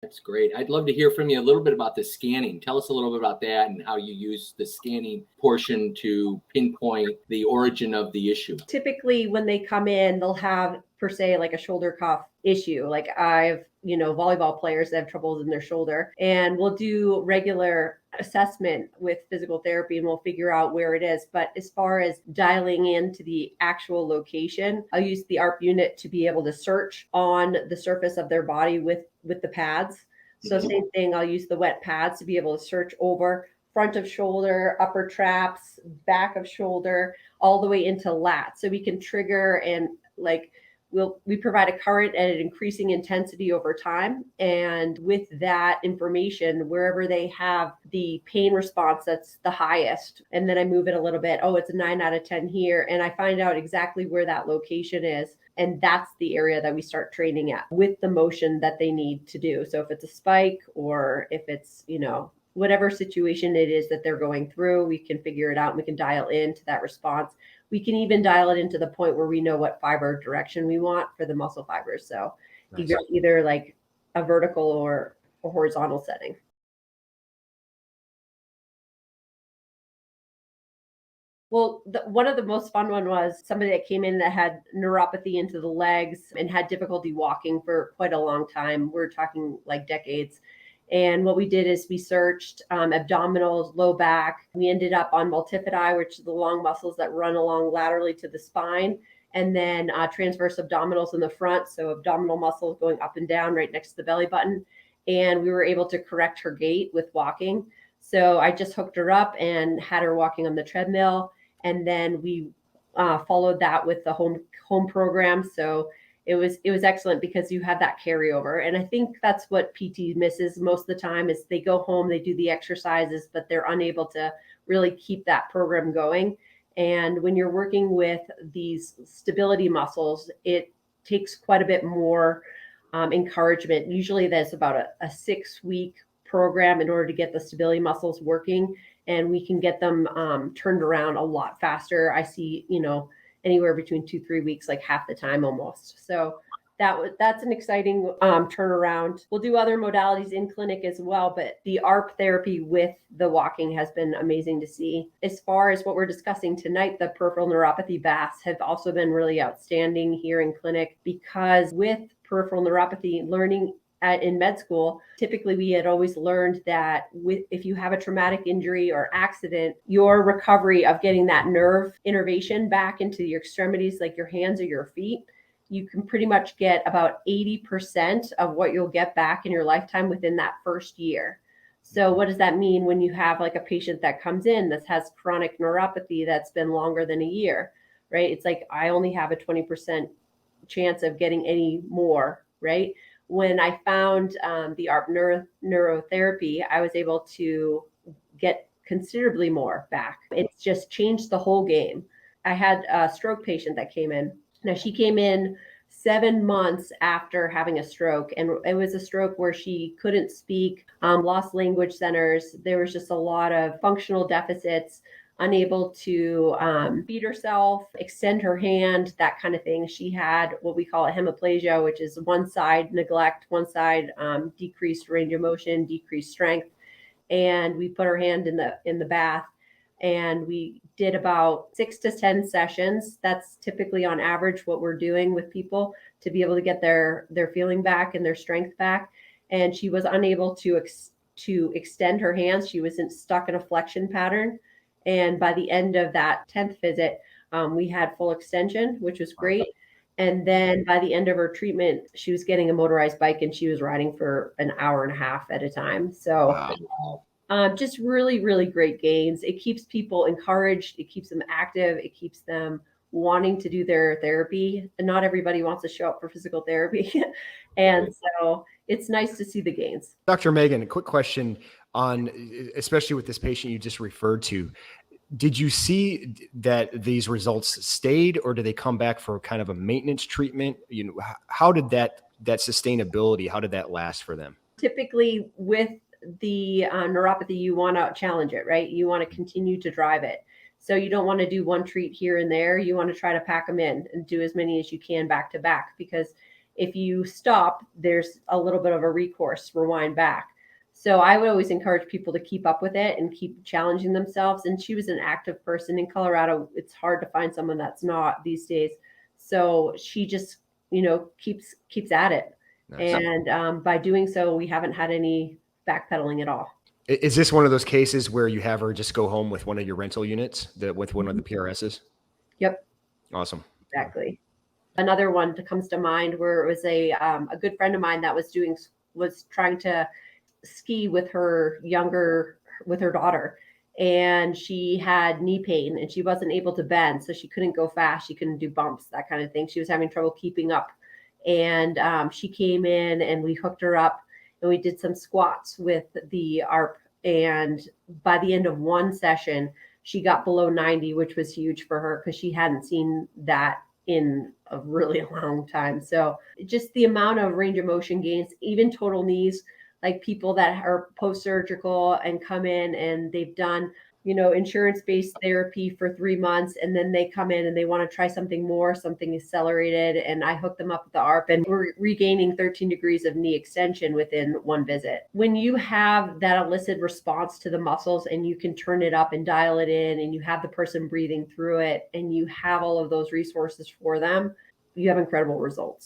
That's great. I'd love to hear from you a little bit about the scanning. Tell us a little bit about that and how you use the scanning portion to pinpoint the origin of the issue. Typically, when they come in, they'll have, per se, like a shoulder cuff issue. Like I've, volleyball players that have troubles in their shoulder, and we'll do regular assessment with physical therapy and we'll figure out where it is. But as far as dialing into the actual location, I'll use the ARP unit to be able to search on the surface of their body with the pads. So same thing, I'll use the wet pads to be able to search over front of shoulder, upper traps, back of shoulder, all the way into lat. So we can trigger and we provide a current at an increasing intensity over time. And with that information, wherever they have the pain response that's the highest, and then I move it a little bit, it's a 9 out of 10 here. And I find out exactly where that location is. And that's the area that we start training at with the motion that they need to do. So if it's a spike or if it's, whatever situation it is that they're going through, we can figure it out and we can dial into that response. We can even dial it into the point where we know what fiber direction we want for the muscle fibers. So nice. Either like a vertical or a horizontal setting. Well, one of the most fun one was somebody that came in that had neuropathy into the legs and had difficulty walking for quite a long time. We're talking like decades. And what we did is we searched abdominals, low back. We ended up on multifidi, which are the long muscles that run along laterally to the spine, and then transverse abdominals in the front. So abdominal muscles going up and down right next to the belly button. And we were able to correct her gait with walking. So I just hooked her up and had her walking on the treadmill. And then we followed that with the home program. So it was excellent because you have that carryover. And I think that's what PT misses most of the time is they go home, they do the exercises, but they're unable to really keep that program going. And when you're working with these stability muscles, it takes quite a bit more encouragement. Usually that's about a 6-week program in order to get the stability muscles working, and we can get them turned around a lot faster. I see, anywhere between 2-3 weeks, like half the time almost. So that's an exciting turnaround. We'll do other modalities in clinic as well, but the ARP therapy with the walking has been amazing to see. As far as what we're discussing tonight, the peripheral neuropathy baths have also been really outstanding here in clinic, because with peripheral neuropathy, learning in med school, typically we had always learned that if you have a traumatic injury or accident, your recovery of getting that nerve innervation back into your extremities, like your hands or your feet, you can pretty much get about 80% of what you'll get back in your lifetime within that first year. So what does that mean when you have like a patient that comes in that has chronic neuropathy that's been longer than a year, right? It's like I only have a 20% chance of getting any more, right? When I found the ARP neurotherapy, I was able to get considerably more back. It's just changed the whole game. I had a stroke patient that came in. Now, she came in 7 months after having a stroke, and it was a stroke where she couldn't speak, lost language centers. There was just a lot of functional deficits, unable to feed herself, extend her hand, that kind of thing. She had what we call a hemiplasia, which is one side neglect, one side decreased range of motion, decreased strength. And we put her hand in the bath, and we did about 6 to 10 sessions. That's typically on average what we're doing with people to be able to get their feeling back and their strength back. And she was unable to extend her hands. She was stuck in a flexion pattern. And by the end of that 10th visit, we had full extension, which was great. And then by the end of her treatment, she was getting a motorized bike and she was riding for an hour and a half at a time. So just really, really great gains. It keeps people encouraged. It keeps them active. It keeps them wanting to do their therapy. And not everybody wants to show up for physical therapy. And so it's nice to see the gains. Dr. Megan, a quick question on, especially with this patient you just referred to, did you see that these results stayed, or did they come back for kind of a maintenance treatment? How did that sustainability, how did that last for them? Typically with the neuropathy, you want to challenge it, right? You want to continue to drive it. So you don't want to do one treat here and there. You want to try to pack them in and do as many as you can back to back, because if you stop, there's a little bit of a recourse, rewind back. So I would always encourage people to keep up with it and keep challenging themselves. And she was an active person in Colorado. It's hard to find someone that's not these days. So she just, keeps at it. Nice. And by doing so, we haven't had any backpedaling at all. Is this one of those cases where you have her just go home with one of your rental units, with one of the PRSs? Yep. Awesome. Exactly. Another one that comes to mind where it was a good friend of mine that was trying to ski with her daughter, and she had knee pain and she wasn't able to bend, so she couldn't go fast, she couldn't do bumps, that kind of thing. She was having trouble keeping up, and she came in and we hooked her up and we did some squats with the ARP, and by the end of one session she got below 90, which was huge for her because she hadn't seen that in a really long time. So just the amount of range of motion gains, even total knees, like people that are post-surgical and come in and they've done, insurance-based therapy for 3 months, and then they come in and they want to try something more, something accelerated, and I hook them up with the ARP, and we're regaining 13 degrees of knee extension within one visit. When you have that elicit response to the muscles and you can turn it up and dial it in, and you have the person breathing through it, and you have all of those resources for them, you have incredible results.